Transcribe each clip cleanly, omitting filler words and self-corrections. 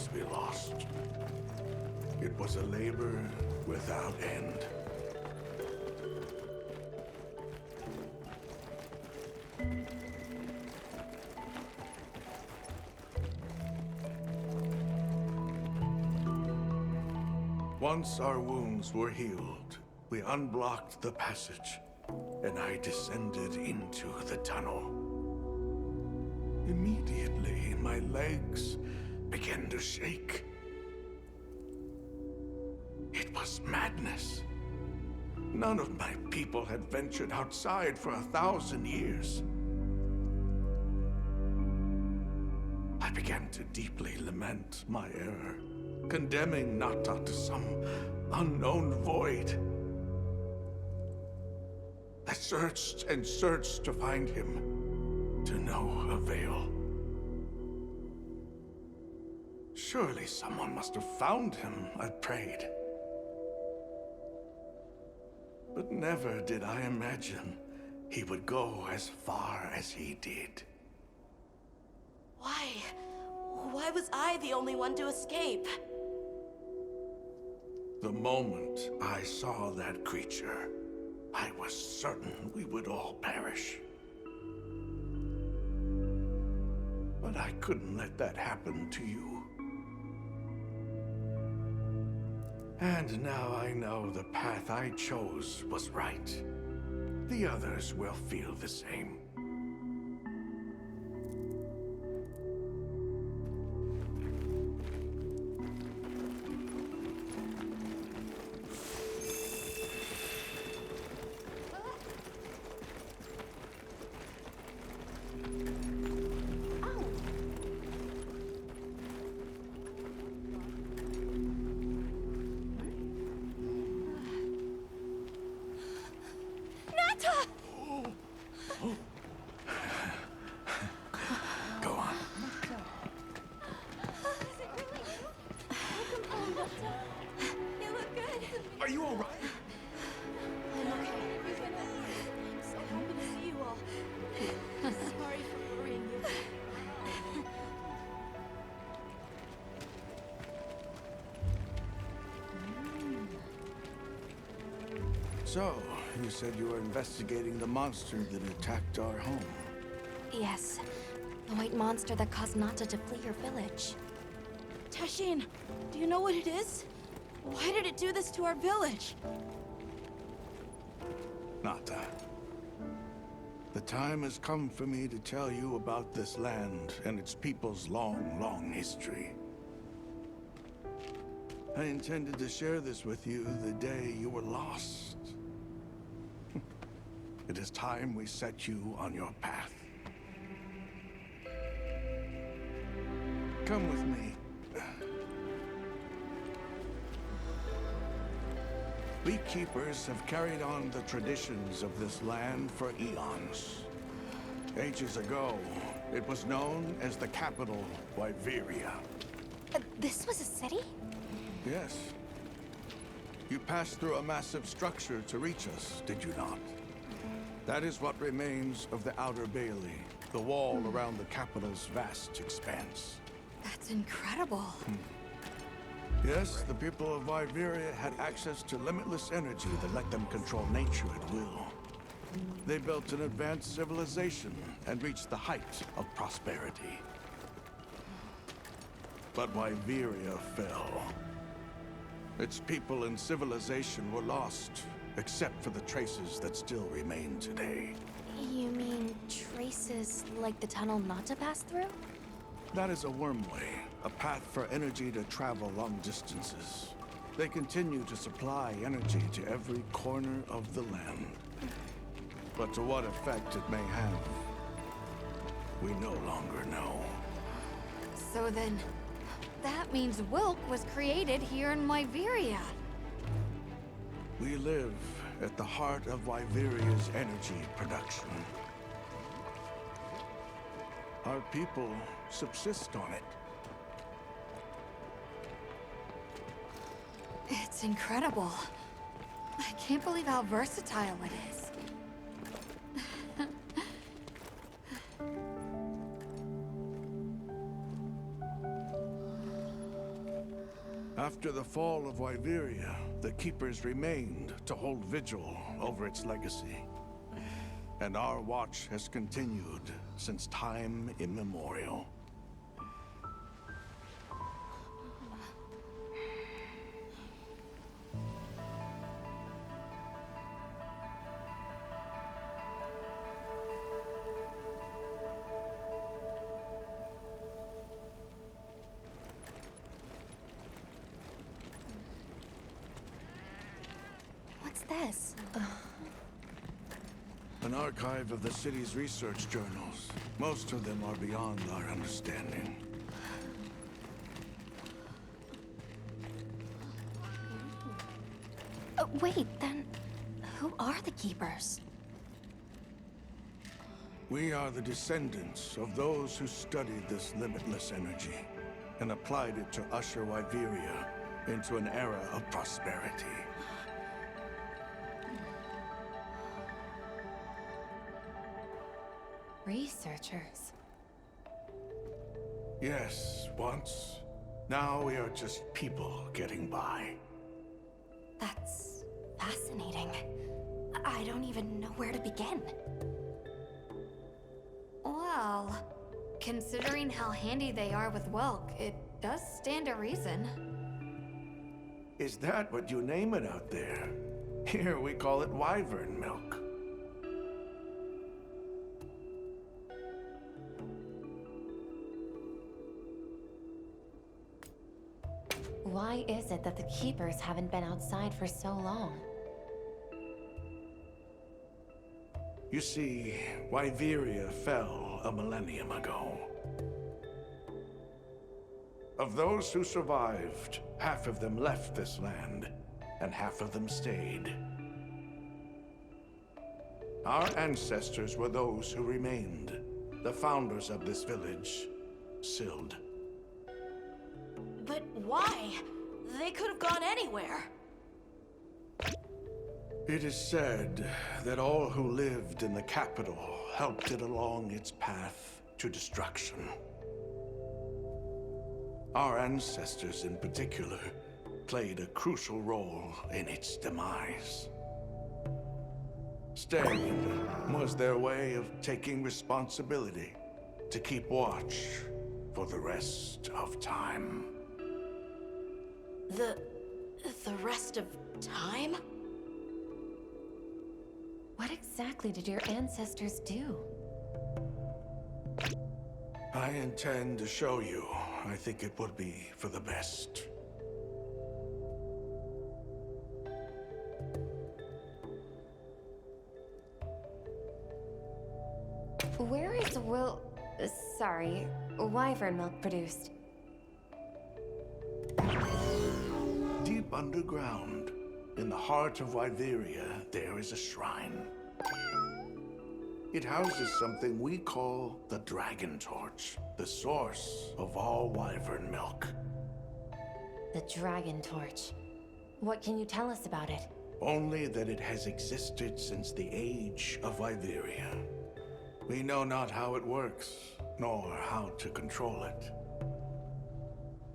must be lost. It was a labor without end. Once our wounds were healed, we unblocked the passage, and I descended into the tunnel. Immediately, my legs began to shake. It was madness. None of my people had ventured outside for 1,000 years. I began to deeply lament my error, condemning Nata to some unknown void. I searched and searched to find him, to no avail. Surely someone must have found him, I prayed. But never did I imagine he would go as far as he did. Why? Why was I the only one to escape? The moment I saw that creature, I was certain we would all perish. But I couldn't let that happen to you. And now I know the path I chose was right. The others will feel the same. Go on. You look good. Are you all right? I'm okay. I'm so happy to see you all. Sorry for worrying you. So, you said you were investigating the monster that attacked our home. Yes. The white monster that caused Nata to flee your village. Tashin, do you know what it is? Why did it do this to our village? Nata. The time has come for me to tell you about this land and its people's long, long history. I intended to share this with you the day you were lost. It is time we set you on your path. Come with me. Beekeepers have carried on the traditions of this land for eons. Ages ago, it was known as the capital, Wyveria. This was a city? Yes. You passed through a massive structure to reach us, did you not? That is what remains of the Outer Bailey, the wall around the capital's vast expanse. That's incredible. Yes, the people of Wyveria had access to limitless energy that let them control nature at will. They built an advanced civilization and reached the height of prosperity. But Wyveria fell. Its people and civilization were lost, except for the traces that still remain today. You mean traces like the tunnel Nata passed through? That is a wormway, a path for energy to travel long distances. They continue to supply energy to every corner of the land. But to what effect it may have, we no longer know. So then, that means Wilk was created here in Wyveria. We live at the heart of Wyveria's energy production. Our people subsist on it. It's incredible. I can't believe how versatile it is. After the fall of Wyveria, the Keepers remained to hold vigil over its legacy. And our watch has continued since time immemorial. What's this? An archive of the city's research journals. Most of them are beyond our understanding. Wait, then who are the Keepers? We are the descendants of those who studied this limitless energy and applied it to usher Wyveria into an era of prosperity. Researchers. Yes, once. Now we are just people getting by. That's fascinating. I don't even know where to begin. Well, considering how handy they are with Welk, it does stand to reason. Is that what you name it out there? Here we call it wyvern milk. Why is it that the Keepers haven't been outside for so long? You see, Wyveria fell a millennium ago. Of those who survived, half of them left this land, and half of them stayed. Our ancestors were those who remained, the founders of this village, Sild. But why? They could have gone anywhere. It is said that all who lived in the capital helped it along its path to destruction. Our ancestors in particular played a crucial role in its demise. Staying was their way of taking responsibility to keep watch for the rest of time. The rest of time? What exactly did your ancestors do? I intend to show you. I think it would be for the best. Where is sorry, wyvern milk produced? Deep underground, in the heart of Wyveria, there is a shrine. It houses something we call the Dragon Torch, the source of all wyvern milk. The Dragon Torch. What can you tell us about it? Only that it has existed since the age of Wyveria. We know not how it works, nor how to control it.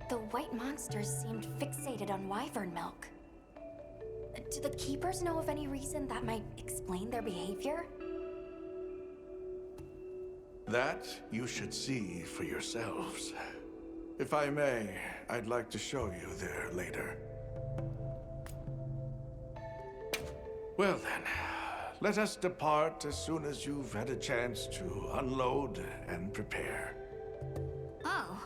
The white monsters seemed fixated on wyvern milk. Do the Keepers know of any reason that might explain their behavior? That you should see for yourselves. If I may, I'd like to show you there later. Well then, let us depart as soon as you've had a chance to unload and prepare. Oh,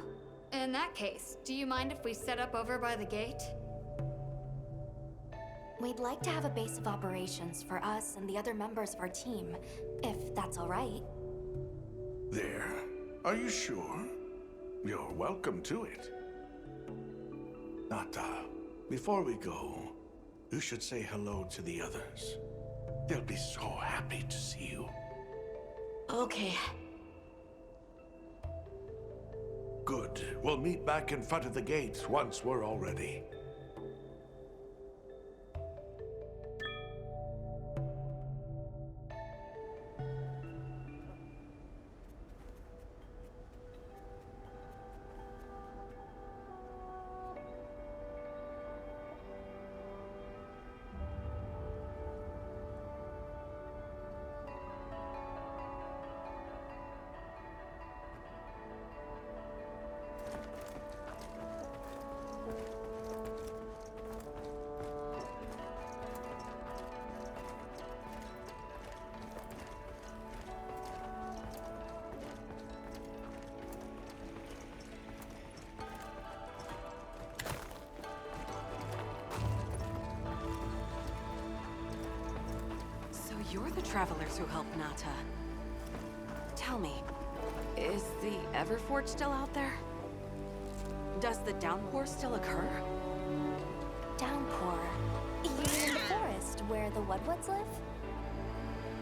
in that case, do you mind if we set up over by the gate? We'd like to have a base of operations for us and the other members of our team, if that's all right. There. Are you sure? You're welcome to it. Nata, before we go, you should say hello to the others. They'll be so happy to see you. Okay. Good. We'll meet back in front of the gate once we're all ready. the travelers who helped Nata. Tell me, is the Everforge still out there? Does the downpour still occur? Downpour. You mean in the forest where the Wudwoods live?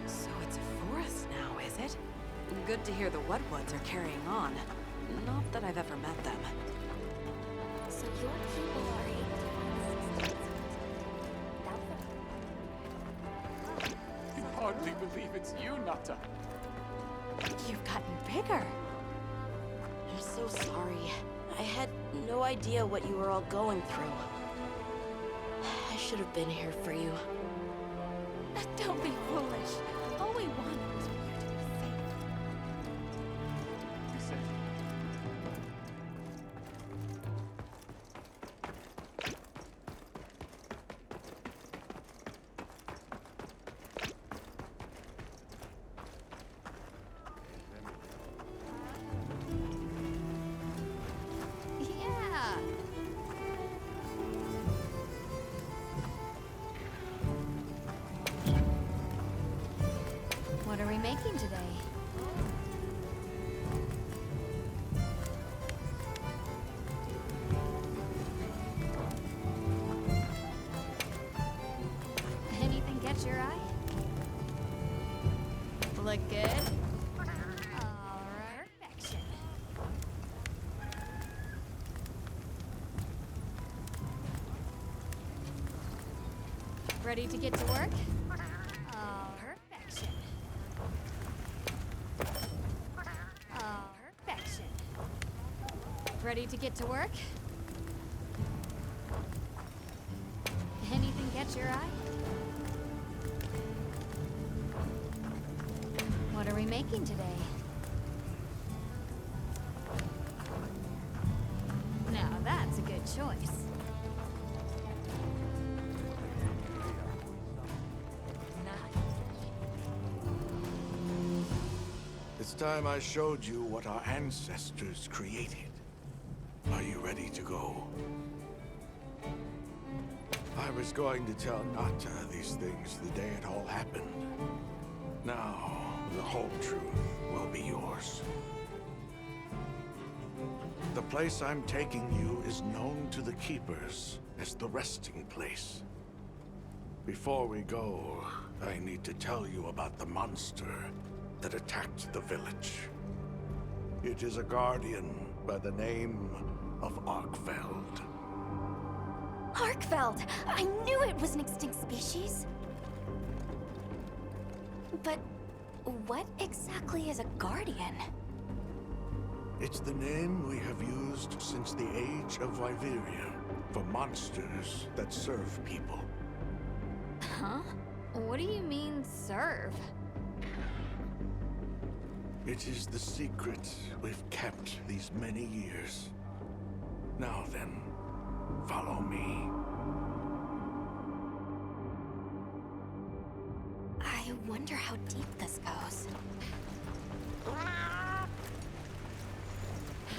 So it's a forest now, is it? Good to hear the Wudwoods are carrying on. Not that I've ever met them. So your people are able to find the I hardly believe it's you, Nata. You've gotten bigger. I'm so sorry. I had no idea what you were all going through. I should have been here for you. Don't be foolish. All we wanted was for you to be safe. You said Yeah. What are we making today? Anything catch your eye? Look good? All right. Perfection. Ready to get to work? Oh, perfection. Oh, perfection. Ready to get to work? Anything catch your eye? What are we making today? Now that's a good choice. It's time I showed you what our ancestors created. Are you ready to go? I was going to tell Nata these things the day it all happened. Now, the whole truth will be yours. The place I'm taking you is known to the Keepers as the resting place. Before we go, I need to tell you about the monster that attacked the village. It is a guardian by the name of Arkfeld. Arkfeld! I knew it was an extinct species! But what exactly is a guardian? It's the name we have used since the age of Wyveria for monsters that serve people. Huh? What do you mean, serve? It is the secret we've kept these many years. Now then, follow me. I wonder how deep this goes.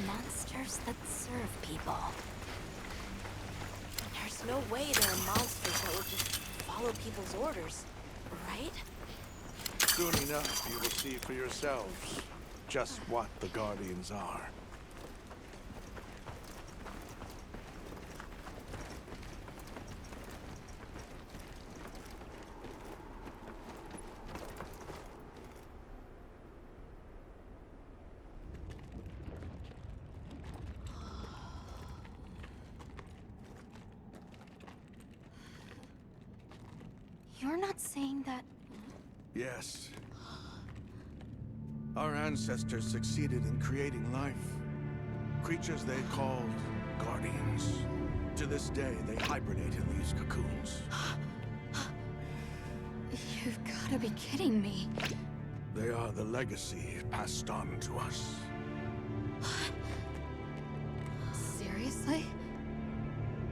Monsters that serve people. There's no way there are monsters that will just follow people's orders, right? Soon enough, you will see for yourselves just what the Guardians are. You're not saying that... Yes. Our ancestors succeeded in creating life. Creatures they called Guardians. To this day, they hibernate in these cocoons. You've gotta be kidding me. They are the legacy passed on to us. Seriously?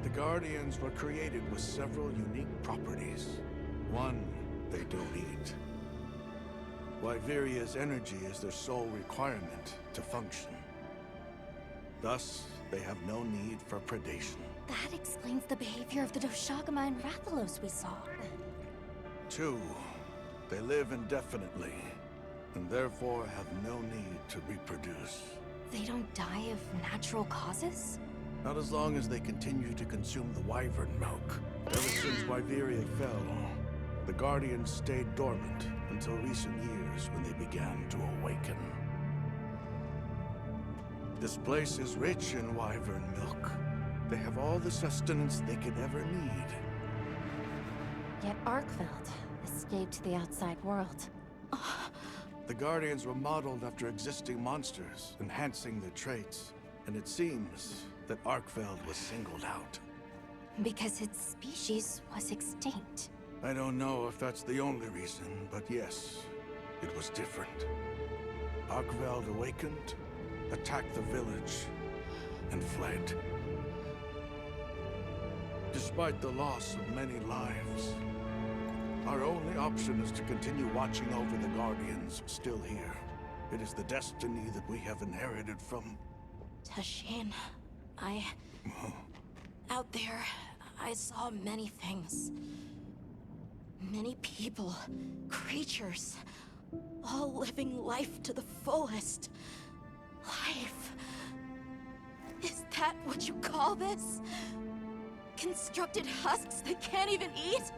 The Guardians were created with several unique properties. One, they don't eat. Wyveria's energy is their sole requirement to function. Thus, they have no need for predation. That explains the behavior of the Doshagama and Rathalos we saw. Two, They live indefinitely, and therefore have no need to reproduce. They don't die of natural causes? Not as long as they continue to consume the wyvern milk. Ever since Wyveria fell, the Guardians stayed dormant until recent years when they began to awaken. This place is rich in wyvern milk. They have all the sustenance they could ever need. Yet Arkveld escaped the outside world. The Guardians were modeled after existing monsters, enhancing their traits. And it seems that Arkveld was singled out. Because its species was extinct. I don't know if that's the only reason, but yes, it was different. Arkveld awakened, attacked the village, and fled. Despite the loss of many lives, our only option is to continue watching over the Guardians still here. It is the destiny that we have inherited from... Tashin, out there, I saw many things. Many people, creatures, all living life to the fullest. Life. Is that what you call this? Constructed husks they can't even eat?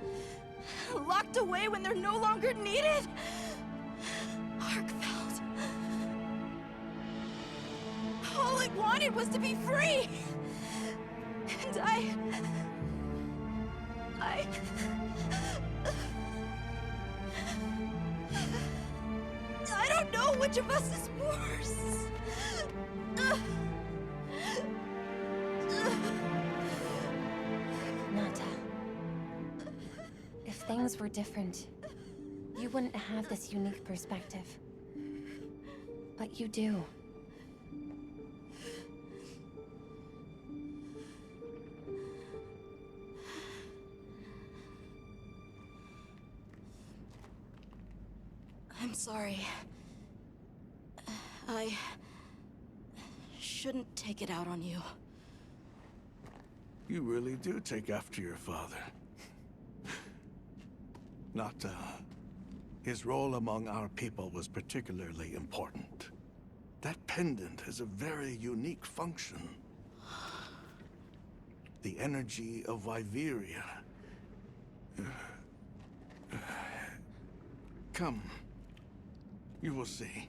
Locked away when they're no longer needed? Arkveld. All it wanted was to be free! And I don't know which of us is worse. Nata. If things were different, you wouldn't have this unique perspective. But you do. I'm sorry. I shouldn't take it out on you. You really do take after your father. Nata. His role among our people was particularly important. That pendant has a very unique function. The energy of Wyveria. Come. You will see.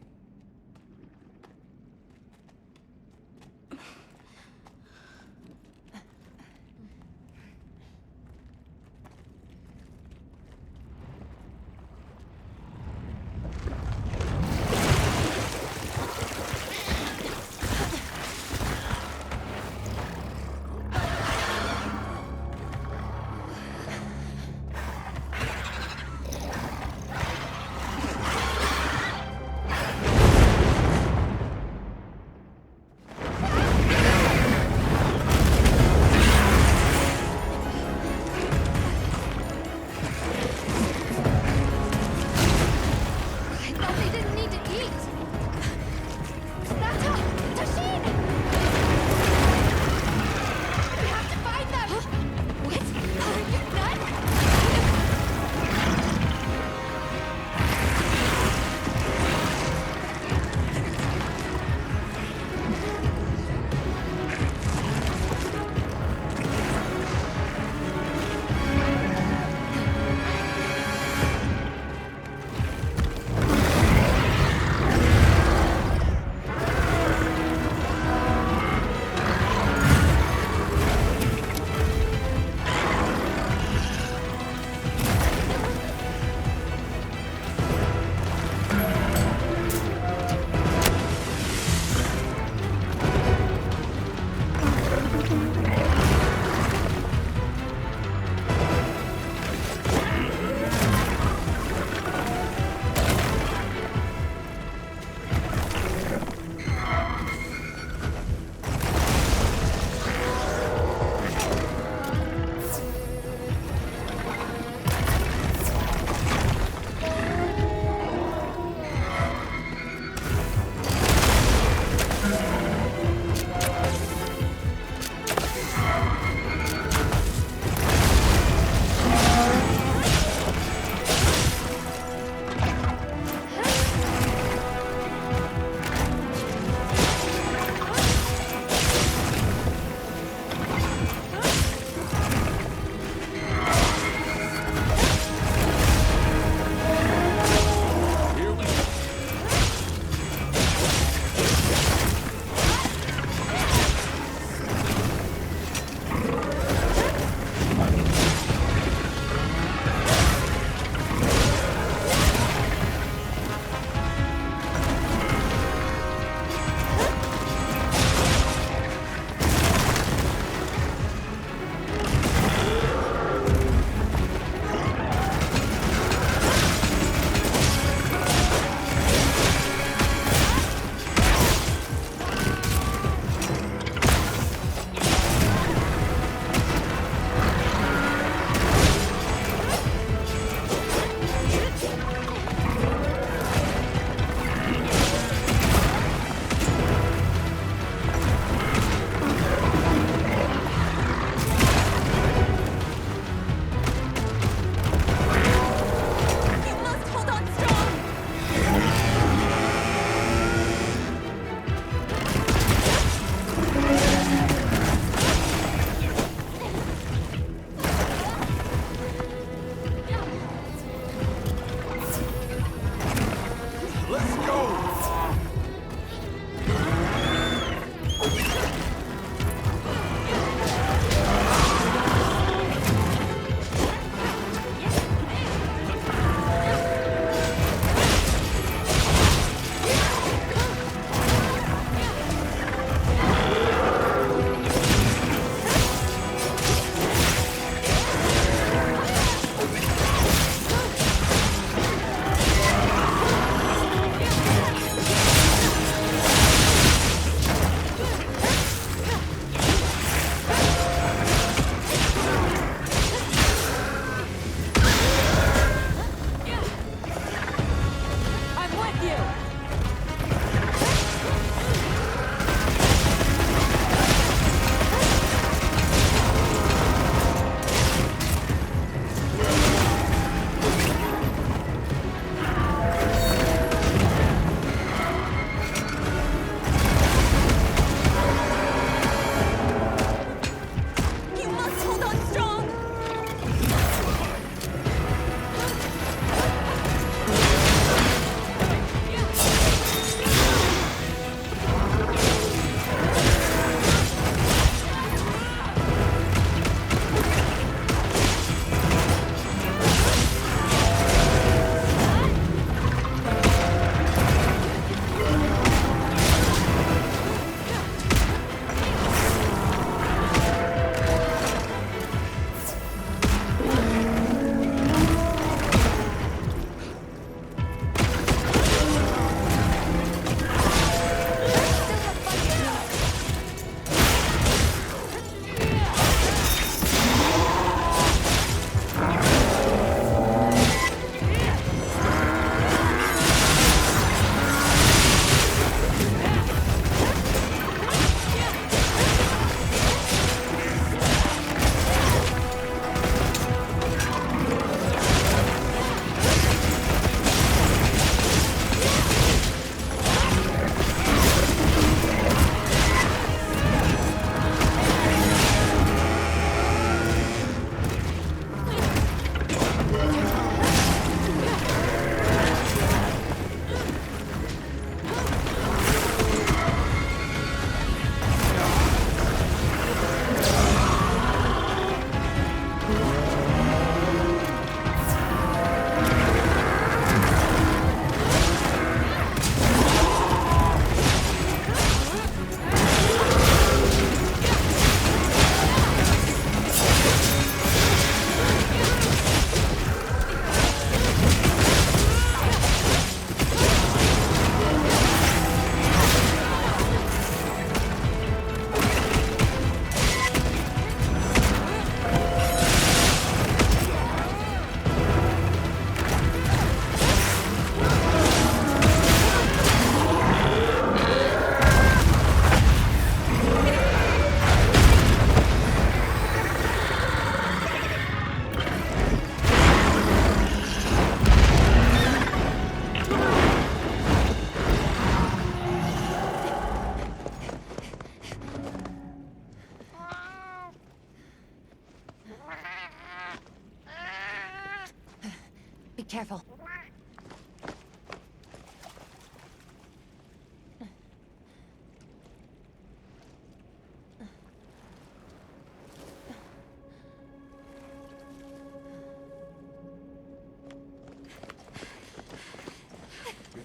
Careful.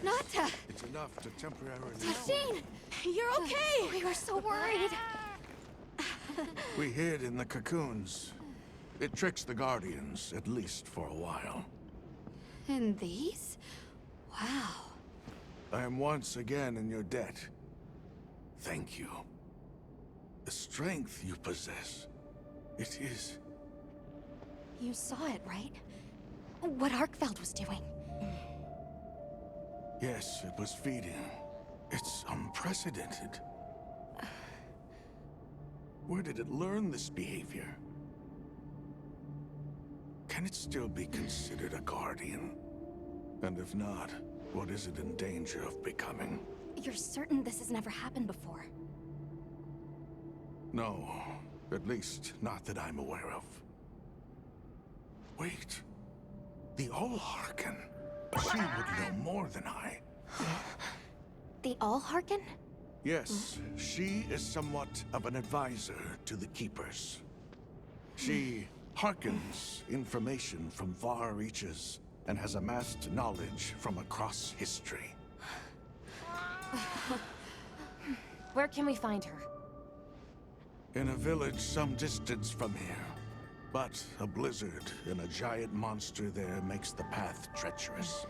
Nata! It's enough to temporarily... Tashine! You're okay! We were so worried. We hid in the cocoons. It tricks the Guardians, at least for a while. And these? Wow. I am once again in your debt. Thank you. The strength you possess, it is... You saw it, right? What Arkfeld was doing. Yes, it was feeding. It's unprecedented. Where did it learn this behavior? Can it still be considered a Guardian? And if not, what is it in danger of becoming? You're certain this has never happened before? No, at least not that I'm aware of. Wait, the Allharken. She would know more than I. The Allharken? Yes, she is somewhat of an advisor to the Keepers. She hearkens information from far reaches and has amassed knowledge from across history. Where can we find her? In a village some distance from here. But a blizzard and a giant monster there makes the path treacherous.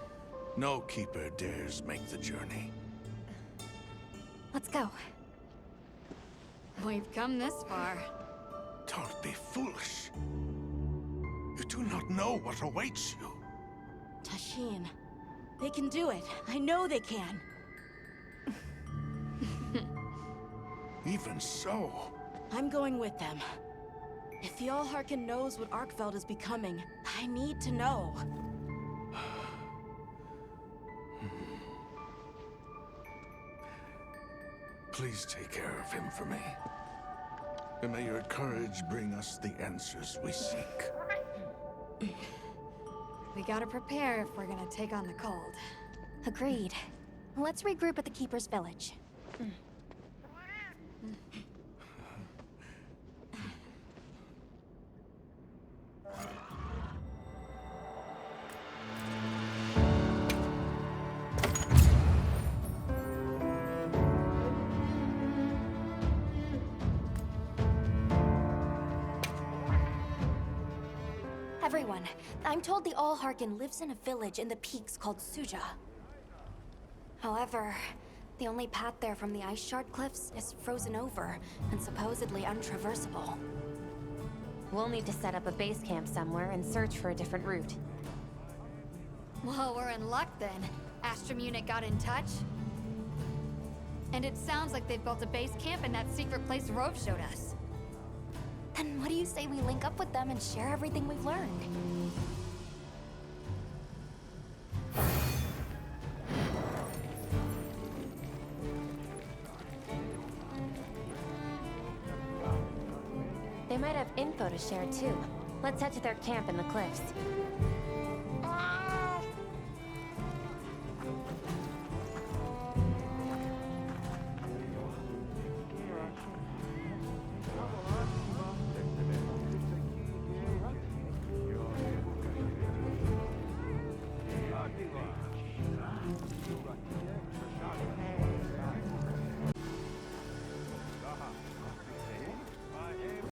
No Keeper dares make the journey. Let's go. We've come this far. Don't be foolish. You do not know what awaits you. Tashine, they can do it. I know they can. Even so, I'm going with them. If the Allharken knows what Arkfeld is becoming, I need to know. please take care of him for me. And may your courage bring us the answers we seek. We gotta prepare if we're gonna take on the cold. Agreed. Let's regroup at the Keeper's Village. Everyone, I'm told the Allharken lives in a village in the peaks called Suja. However, the only path there from the Ice Shard Cliffs is frozen over and supposedly untraversable. We'll need to set up a base camp somewhere and search for a different route. Well, we're in luck then. Astrum unit got in touch. And it sounds like they've built a base camp in that secret place Rove showed us. Then what do you say we link up with them and share everything we've learned? They might have info to share too. Let's head to their camp in the cliffs.